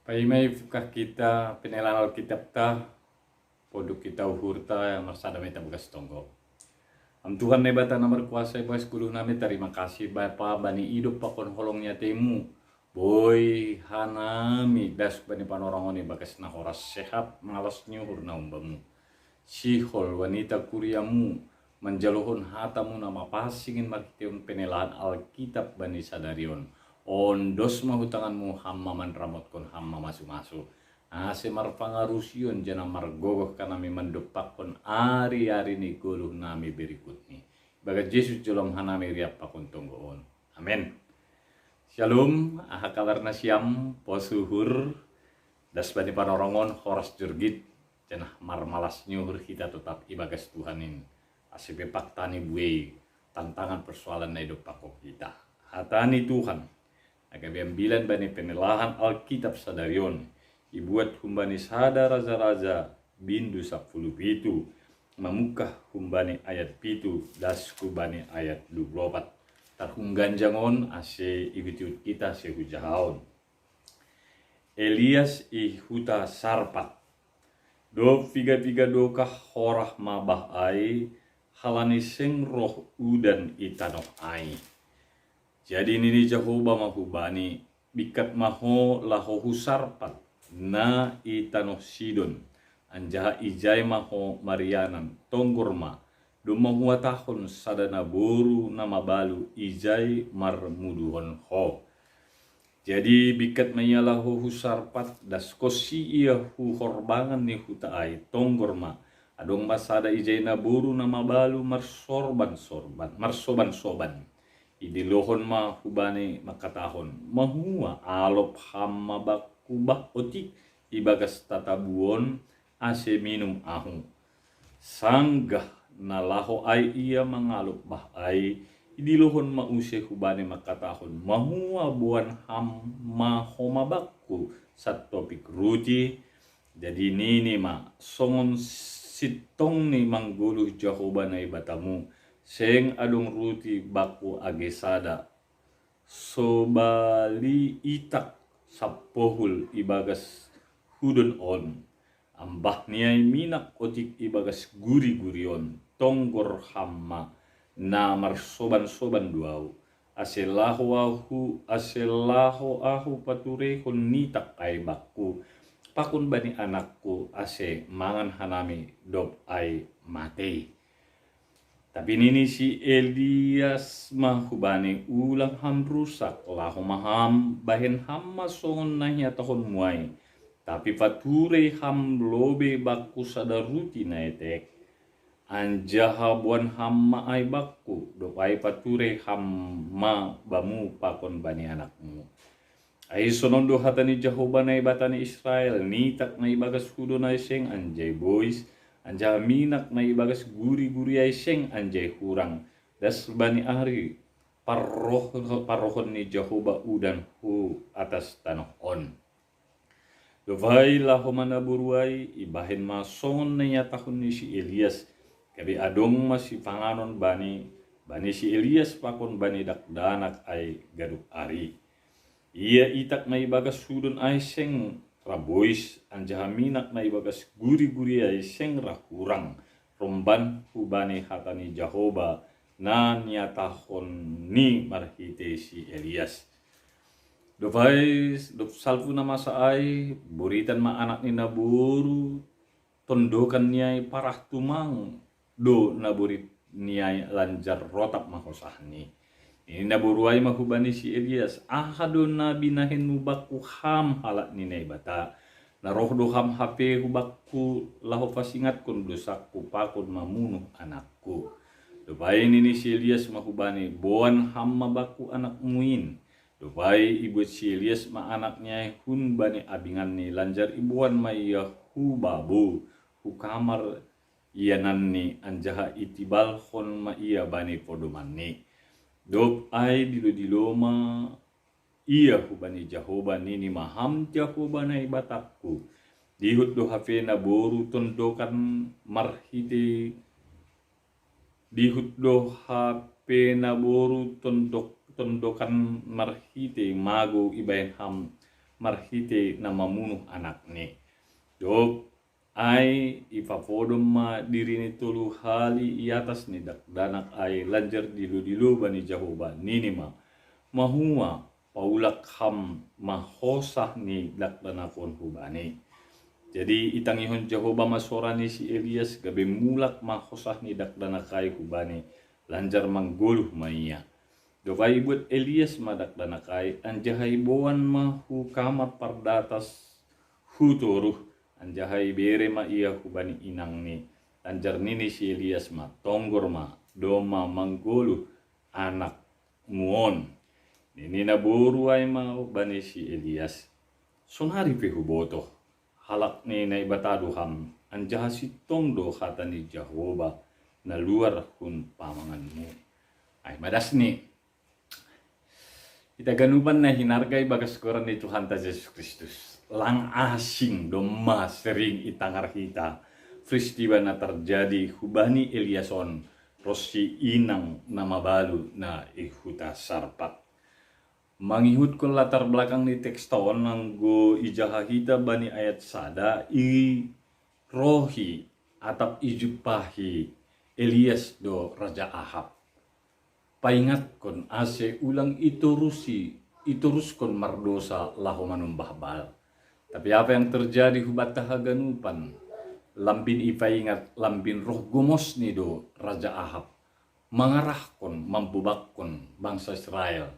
Paimay fukah kita penelan Alkitab ta poduk kita uhur ta yang marsada meta bekas tonggo. Am Tuhan ne bata na berkuasa boys kudu nami terima kasih Bapa bani hidup pakon holongnya temu. Boy hanami das bani panorongoni bagas na horas sehat malas nyuhur na umbamu. Sihol wanita kuriamu menjaluhun hatamu nama pasingin makitiun penelaan Alkitab bani sadarion. Ondos mahutanganmu hamma manramot kon hamma masu-masu. Ase marpangarusion jana margogoh kanami mandupakon ari-ari ni guluh nami berikutni. Baga Yesus jolom hanami riap pakon tonggoon. Amin. Shalom, aha kabar na siam posuhur das bani panorongon horas jurgit jana marmalas nyuhur kita tetap ibagas Tuhanin. Asipe paktani buwe tantangan persoalan na hidup pakok kita. Hatani Tuhan. Agabiambilan bani penelahan Alkitab sadarion. Ibuat humbani sada raja-raja bindu 10 pitu. Memukah humbani ayat pitu dasku bani ayat 24. Tarhungganjangon ase igutiut kita sehujahaon. Elias ihuta sarpat. Do figa dokah horah mabah ai halani seng roh udan itanoh ai. Jadi nini Jehovah mahubani bikat maho laho husarpat na itanoh Sidon anjaha ijai maho Marianan tonggorma dumahua tahun sadana boru nama balu ijai marmuduhon ho. Jadi bikat maya laho husarpat das kosi ia hu horbangan ni hutai tonggorma adong masada ijai na boru nama balu marsoban soban. Idilohon ma hubani makatahon mahua alop hamma bakubah otik ibagas tatabuon ase minum ahu sanggah nalaho ai ia mangalop bah ai idilohon ma use hubani makatahon mahua buan hamma homa bakku sat topik ruti. Jadi nini ma songon sitong ni mangguluh Jehovah na ibatamu seng adong ruti baku agesada sobali itak sapohul ibagas hudon on ambah niai minak otik ibagas guri-gurion tonggor hamma na marsoban-soban duau aselaho ahu paturehon nitak ai bakku pakun bani anakku ase mangan hanami dop ai matei. Tapi nini si Elias mahubani ulang ham rusak lahu maham bahen ham masongon nahya tahun muai. Tapi pature ham lobe bakku sadaruti naetek. Anjaha buan ham maai bakku dopai pature ham ma bamu pakon bani anakmu. Ai sonondo hatani Jehovah na ibatani Israel nitak na ibagas hudo na iseng anjay boys. Anja minak na ibagas guri-guri ay seng anjay hurang das bani ahri parohon ni Jehovah udan hu atas tanah on. Dovai laho manaburuai ibahin masongon na yatahon ni si Elias kabi adong masih panganon bani si Elias pakon bani dakdanak ay gaduk ari. Ia itak na ibagas hudon ay seng rabois anjaha minak na ibagas guri-guri ay seng rahurang romban hubani hatani Jehovah na niatahon ni marhite si Elias. Dovai salfu na masa ay buritan ma anak ni naburu tondokan niay parah tumang do naburit niay lanjar rotap mahosahni. Ini naburuay mahubani si Elias. Ahadon na binahin mubakku ham halak ni bata. Naroh do ham hape hubakku laho pasingat kun dosakku pakun mamunuh anakku. Dobai nini si Elias mahubani boan ham mabakku anak muin. Dobai ibu si Elias ma anaknya hun bani abingan ni lanjar ibuan ma iya hu babu hu kamar ianan ni anjaha itibal hon ma iya bani podoman ni. Dop ai dilo-diloma iya hubani Jehovah nini maham Jehovah na ibatakku. Dihut do hafe na boru tondokan marhite. Dihut do hape na boru tondokan marhite mago ibayan ham marhite na mamunuh anak ni. Dok ay ipapodom ma diri ni tulu hali iatas ni dakdanak ay lanjar dilu-dilu ba ni Jehovah nini mahua paulak ham mahosah ni dakdanakon hubani. Jadi itangihon Jehovah masorani si Elias gabe mulak mahosah ni dakdanakai hubani lanjar manggoluh maiya. Dokai buat Elias madakdanakai anjahai boan mahu kamar pardatas huturuh anjahai bere ma ia hubani inang ni lanjar nini si Elias ma tonggor ma doma manggoluh anak muon. Nini na boru ay ma bani si Elias sonari pe huboto halak ni na ibataduham anjaha si tongdo kata ni Jehovah na luar hun pamanganmu. Ay madas ni kita ganuban na hinargay bagas koran ni Tuhan ta Yesus Kristus. Lang asing doma sering itangar kita peristiwa na terjadi hubani Eliason rosi inang nama balu na ihuta sarpat. Mangihut ko latar belakang ni tekston nanggo ijahahita bani ayat sada i rohi atap ijupahi Elias do Raja Ahab. Paingat kon ase ulang iturus kon mardosa lahu manumbah bal. Tapi apa yang terjadi hubat tahaganupan lambin ipaingat lambin roh gumos ni do Raja Ahab mangarah kon mampubak kon bangsa Israel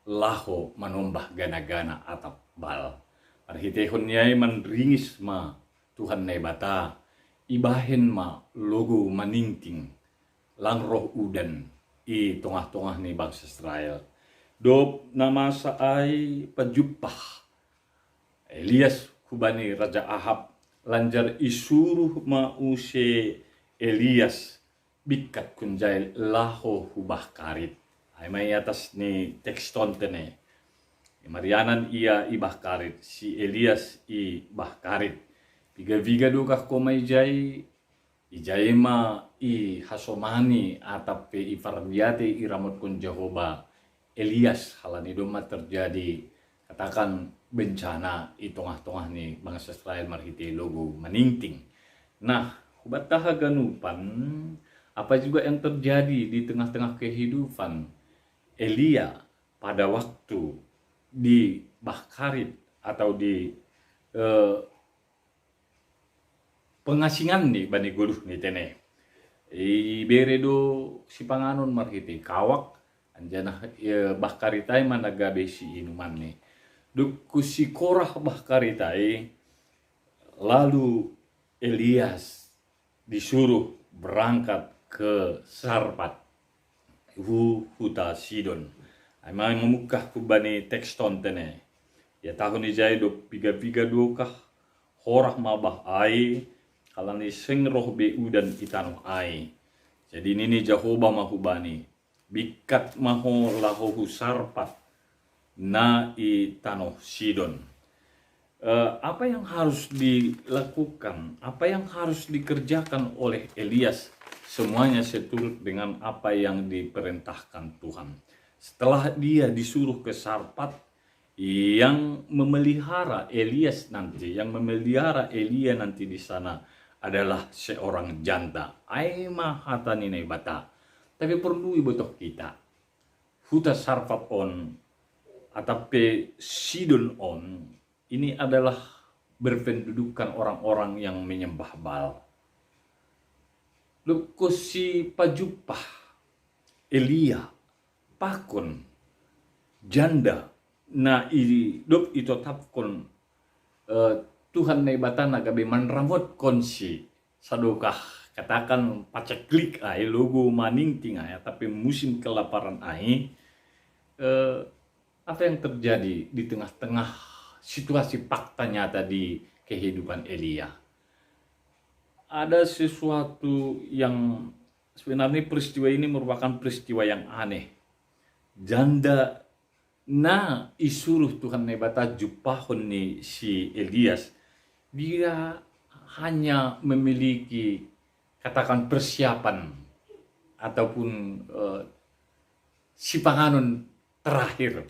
laho manumbah gana-gana atap bal. Arhitehon niyay manringis ma Tuhan na bata ibahen ma logo maningting lang roh udan i tengah-tengah ni bangsa Israel. Dop namasa ay pajupah Elias hubani Raja Ahab lanjar isuruh mause Elias bikat kunjai laho hubah karit. Ay may atas ni tekston tene. Marianan ia ibah karit si Elias ibah karit. Piga-piga dukah komay jay ijay ma i hasomani atap pe ifardiate iramot kun Jehovah Elias halani doma terjadi katakan bencana i tengah-tengah ni bangsa Israel marhite logo maningting. Nah, hubat tahaganupan apa juga yang terjadi di tengah-tengah kehidupan Elia pada waktu di Bahkarit atau di pengasingan ni bani guluh ni tene. Iberedo si panganon marhite kawak anjana Bahkaritai managabe si inuman ni. Duk si Korah Bahkaritai lalu Elias disuruh berangkat ke Sarpat huta Sidon. Ay memukah kubani tekston tene. Ya tahun ijay do piga-piga dokah horah mabah ai kalani sing roh be udan itano ai. Jadi nini Jehovah mahubani bikat maho lahohu Sarpat na i tanah Sidon. Apa yang harus dilakukan, apa yang harus dikerjakan oleh Elias, semuanya seturut dengan apa yang diperintahkan Tuhan. Setelah dia disuruh ke Sarpat, yang memelihara Elias nanti, yang memelihara Elia nanti di sana adalah seorang janda. Ai mahatani nei bata. Tapi perlu ibotoh kita. Huta Sarpat on atape Sidon on ini adalah berpendudukan orang-orang yang menyembah Baal. Luko si pajupah Elia pakon janda na dok itu tapkon Tuhan na ibatan gabe manramot konsi sadokah katakan paceklik ay logo maningting ay tapi musim kelaparan ay apa yang terjadi di tengah-tengah situasi fakta nyata di kehidupan Elia? Ada sesuatu yang sebenarnya peristiwa ini merupakan peristiwa yang aneh. Janda na isuruh Tuhan nebata jupahon ni si Elias, dia hanya memiliki katakan persiapan ataupun si panganon terakhir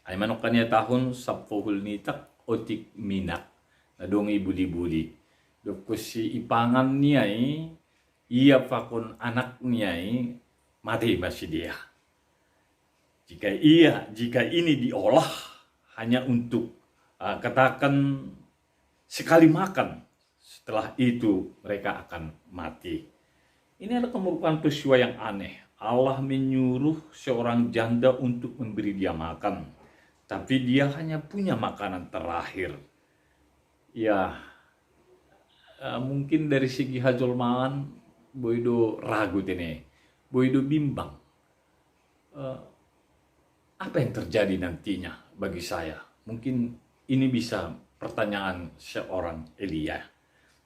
Ay manok kanya tahun sapfohul nitak otik minak na dong ibuli-buli. Dok si ipangan niya iya fakon anak niya mati masih dia. Jika ini diolah hanya untuk katakan sekali makan, setelah itu mereka akan mati. Ini adalah merupakan peristiwa yang aneh. Allah menyuruh seorang janda untuk memberi dia makan, tapi dia hanya punya makanan terakhir. Ya, mungkin dari segi hajolmaan, boido ragu tene, boido bimbang. Apa yang terjadi nantinya bagi saya? Mungkin ini bisa pertanyaan seorang Elia.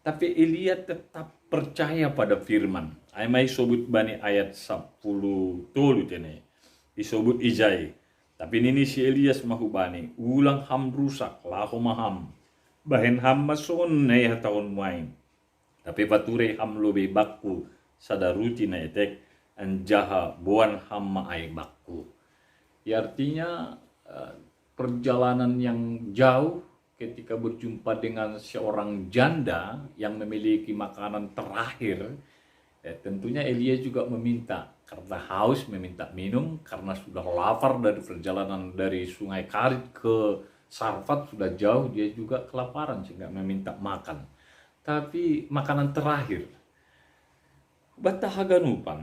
Tapi Elia tetap percaya pada firman. Ay sobut bani ayat 10 tolu tene. Disebut ijai. Tapi ini si Elias mahubani. Ulang ham rusak lahu maham. Bahen ham mason na tahun main. Tapi pature ham lobe bakku sadaruti na etek. Anjaha buan ham maay bakku. Ya artinya perjalanan yang jauh ketika berjumpa dengan seorang janda yang memiliki makanan terakhir, tentunya Elia juga meminta karena haus, meminta minum karena sudah lapar dari perjalanan dari Sungai Karit ke Sarfat sudah jauh, dia juga kelaparan sehingga meminta makan. Tapi makanan terakhir, batahaganupan,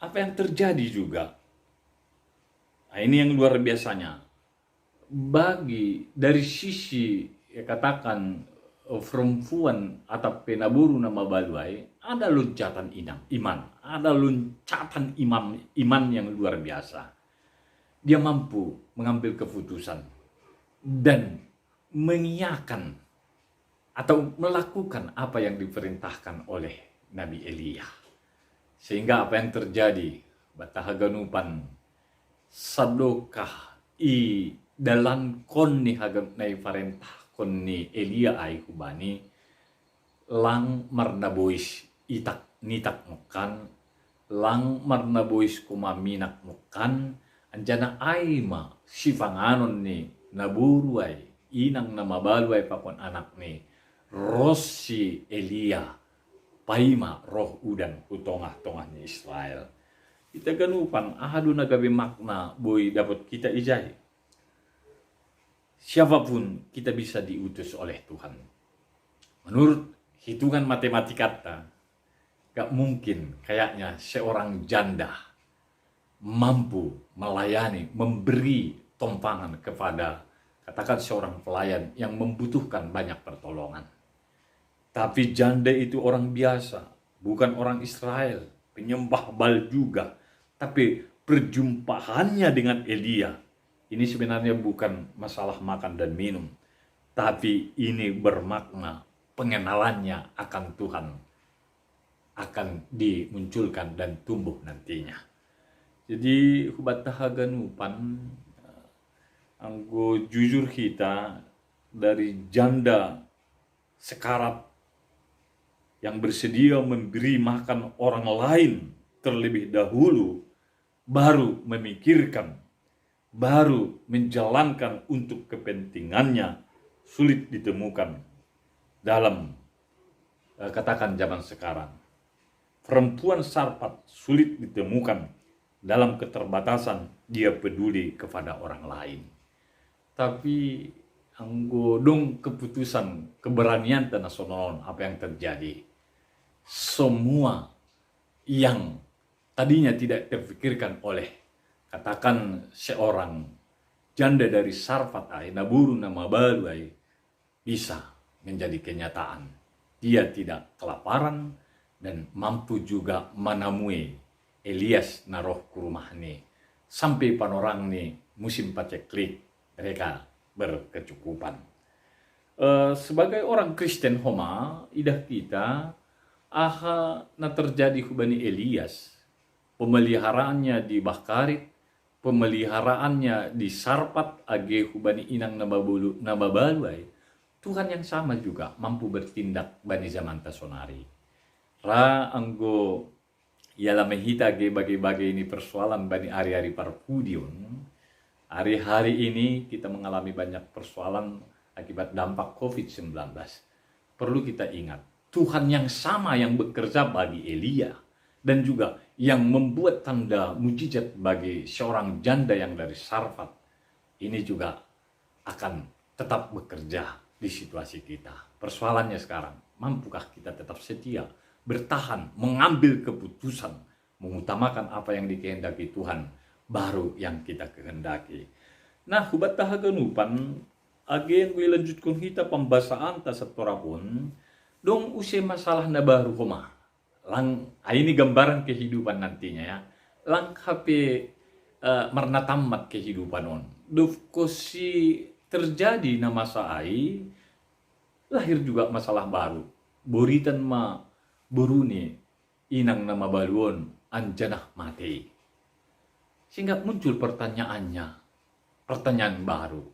apa yang terjadi juga? Nah, ini yang luar biasanya. Dari sisi katakan perempuan atau penaburu nama baluai, ada loncatan iman, ada loncatan iman yang luar biasa. Dia mampu mengambil keputusan dan mengiyakan atau melakukan apa yang diperintahkan oleh Nabi Elia. Sehingga apa yang terjadi? Batahaganupan sadokah dalam konni hagam nai parentah konni Elia ay hubani lang marnabois itak nitak mukan lang marnabois kumaminak mukan anjana ay ma sifanganon ni naburuay inang namabaluay pakon anak ni Rosi Elia paima roh udan utongah-tongah ni Israel. Kita ganupan ahadu nagabi makna boy dapat kita ijai. Siapapun kita bisa diutus oleh Tuhan. Menurut hitungan matematika, gak mungkin kayaknya seorang janda mampu melayani, memberi tumpangan kepada katakan seorang pelayan yang membutuhkan banyak pertolongan. Tapi janda itu orang biasa, bukan orang Israel, penyembah Baal juga. Tapi perjumpaannya dengan Elia, ini sebenarnya bukan masalah makan dan minum. Tapi ini bermakna pengenalannya akan Tuhan akan dimunculkan dan tumbuh nantinya. Jadi hubat tahaganupan, anggo jujur kita dari janda sekarat yang bersedia memberi makan orang lain terlebih dahulu, baru memikirkan, baru menjalankan untuk kepentingannya, sulit ditemukan dalam katakan zaman sekarang. Perempuan Sarfat sulit ditemukan dalam keterbatasan dia peduli kepada orang lain. Tapi anggodong keputusan keberanian dan nasional apa yang terjadi. Semua yang tadinya tidak terpikirkan oleh katakan seorang janda dari Sarfat naburu nama baluai bisa menjadi kenyataan. Dia tidak kelaparan dan mampu juga menemui Elias naroh ke rumah ni. Sampai panorang ni musim paceklik mereka berkecukupan. Sebagai orang Kristen Homa, idah kita na terjadi hubani Elias, pemeliharaannya di Bahkarit, pemeliharaannya di Sarfat, age hubani inang nababaluai, Tuhan yang sama juga mampu bertindak bani zaman tasonari. Ra anggo ialah mehita ge bagi-bagi ini persoalan bani ari-ari parpudion, Hari-hari ini kita mengalami banyak persoalan akibat dampak COVID-19. Perlu kita ingat, Tuhan yang sama yang bekerja bagi Elia dan juga yang membuat tanda mujizat bagi seorang janda yang dari Sarfat, ini juga akan tetap bekerja di situasi kita. Persoalannya sekarang, mampukah kita tetap setia, bertahan, mengambil keputusan, mengutamakan apa yang dikehendaki Tuhan, baru yang kita kehendaki. Nah, hubat tahaganupan, agen gue lanjutkan kita pembasaan tasatora pun, dong usai masalah na baru koma. Ini gambaran kehidupan nantinya ya. Lang hape marna tamat kehidupan on. Dufkosi terjadi na masa ai, lahir juga masalah baru. Boritan ma buruni inang nama baluon anjanah mati. Sehingga muncul pertanyaan baru.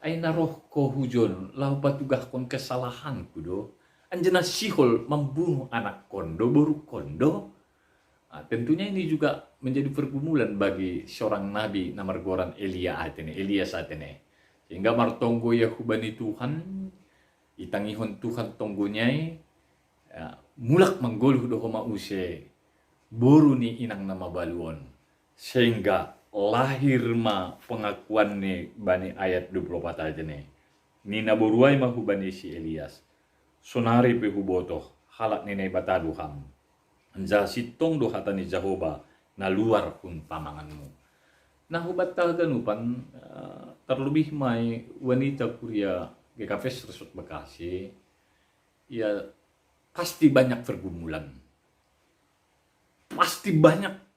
Ay naroh ko hujon, lau patugah kon kesalahan kudo. Anjana sihol membunuh anak kondo, baru kondo. Nah, tentunya ini juga menjadi pergumulan bagi seorang nabi namar goran Elias atene. Sehingga martonggo Yahubani Tuhan, itangihon Tuhan tonggonya, ya, mulak menggoluh dohoma use, boru ni inang nama baluon. Sehingga lahir ma pengakuan ni bani ayat 24 aja nih. Nina boruai ma hubani si Elias. Sonari pe hubotoh halak nene bataduham. Anja sitong dohata ni Jehovah na luar pun pamanganmu. Nah hubat taganupan terlebih mai wanita kuria GKV Resort Bekasi, ya pasti banyak pergumulan. Pasti banyak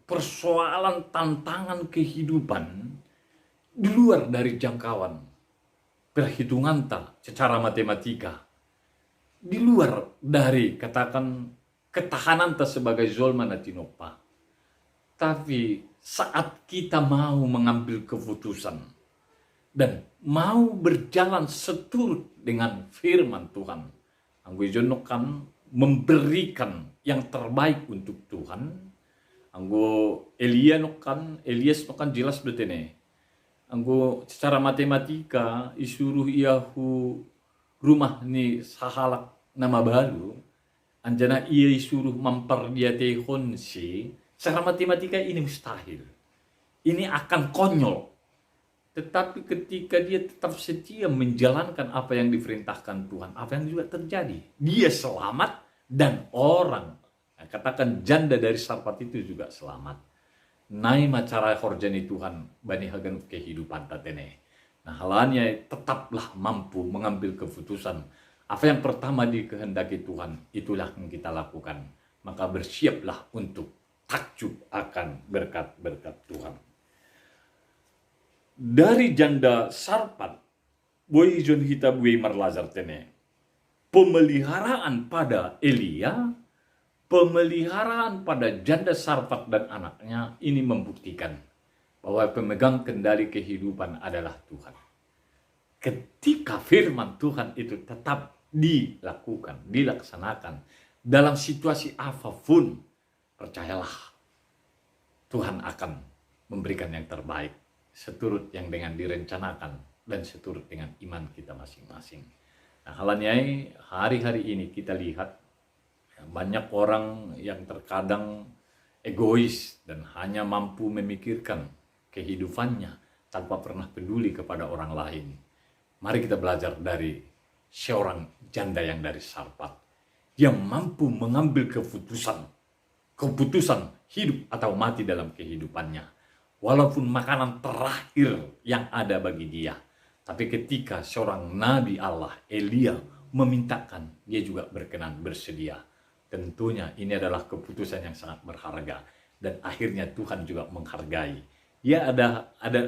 persoalan tantangan kehidupan di luar dari jangkauan perhitungan secara matematika, di luar dari katakan ketahanan sebagai zolman atinopa. Tapi saat kita mau mengambil keputusan dan mau berjalan seturut dengan firman Tuhan, anggo jonokan memberikan yang terbaik untuk Tuhan. Anggo Elias nokan jelas betene. Anggo secara matematika isuruh iahu rumah ni sahalak nama baru, anjana ia isuruh memperdiatehon si, secara matematika ini mustahil. Ini akan konyol. Tetapi ketika dia tetap setia menjalankan apa yang diperintahkan Tuhan, apa yang juga terjadi? Dia selamat dan orang, katakan janda dari Sarfat itu juga selamat. Nai macara horjani Tuhan bani hagan kehidupan tatene. Nah halanya tetaplah mampu mengambil keputusan. Apa yang pertama dikehendaki Tuhan, itulah yang kita lakukan. Maka bersiaplah untuk takjub akan berkat-berkat Tuhan. Dari janda Sarfat, boy jon hita buai marlazar tene. Pemeliharaan pada Elia, pemeliharaan pada janda Sarfat dan anaknya ini membuktikan bahwa pemegang kendali kehidupan adalah Tuhan. Ketika firman Tuhan itu tetap dilakukan, dilaksanakan dalam situasi apapun, percayalah Tuhan akan memberikan yang terbaik seturut yang dengan direncanakan dan seturut dengan iman kita masing-masing. Nah, halanya hari-hari ini kita lihat banyak orang yang terkadang egois dan hanya mampu memikirkan kehidupannya tanpa pernah peduli kepada orang lain. Mari kita belajar dari seorang janda yang dari Sarfat yang mampu mengambil keputusan hidup atau mati dalam kehidupannya. Walaupun makanan terakhir yang ada bagi dia. Tapi ketika seorang Nabi Allah, Elia, memintakan, dia juga berkenan, bersedia. Tentunya ini adalah keputusan yang sangat berharga. Dan akhirnya Tuhan juga menghargai. Dia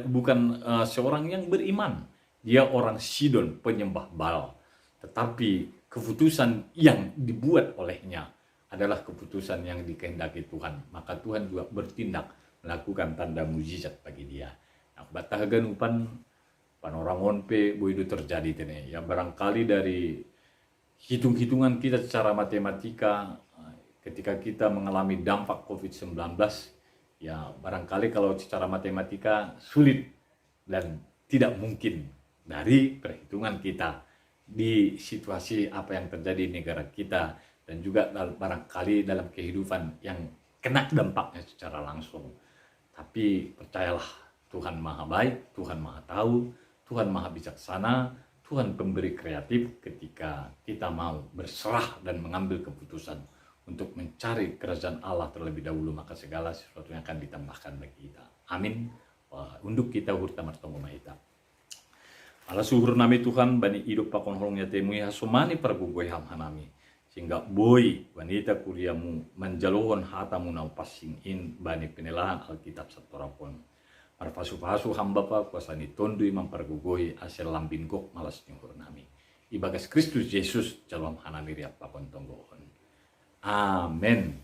bukan seorang yang beriman. Dia orang Sidon, penyembah Baal. Tetapi keputusan yang dibuat olehnya adalah keputusan yang dikehendaki Tuhan. Maka Tuhan juga bertindak melakukan tanda mujizat bagi dia. Nah, batahagan upan panorangon pe boido terjadi tene. Ya barangkali dari hitung-hitungan kita secara matematika ketika kita mengalami dampak COVID-19, ya barangkali kalau secara matematika sulit dan tidak mungkin dari perhitungan kita di situasi apa yang terjadi di negara kita dan juga barangkali dalam kehidupan yang kena dampaknya secara langsung. Tapi percayalah, Tuhan Maha Baik, Tuhan Maha Tahu, Tuhan Maha Bijaksana, Tuhan pemberi kreatif ketika kita mau berserah dan mengambil keputusan untuk mencari kerajaan Allah terlebih dahulu, maka segala sesuatu yang akan ditambahkan bagi kita. Amin. Unduk kita hurta martomo mahita. Ala suhur nami Tuhan bani hidup pakon holongnya temui hasumani pergugoy ham hanami. Sehingga boy wanita kuliamu menjaluhon hatamu nau passing in bani penelahan Alkitab satorapon. Marfasu-fasu hamba pa kuasa ni tondui mempergugoy asal lambin gok malas nyuhur nami. Ibagas Kristus Yesus jalom hanami riap pakon tonggohon. Amen.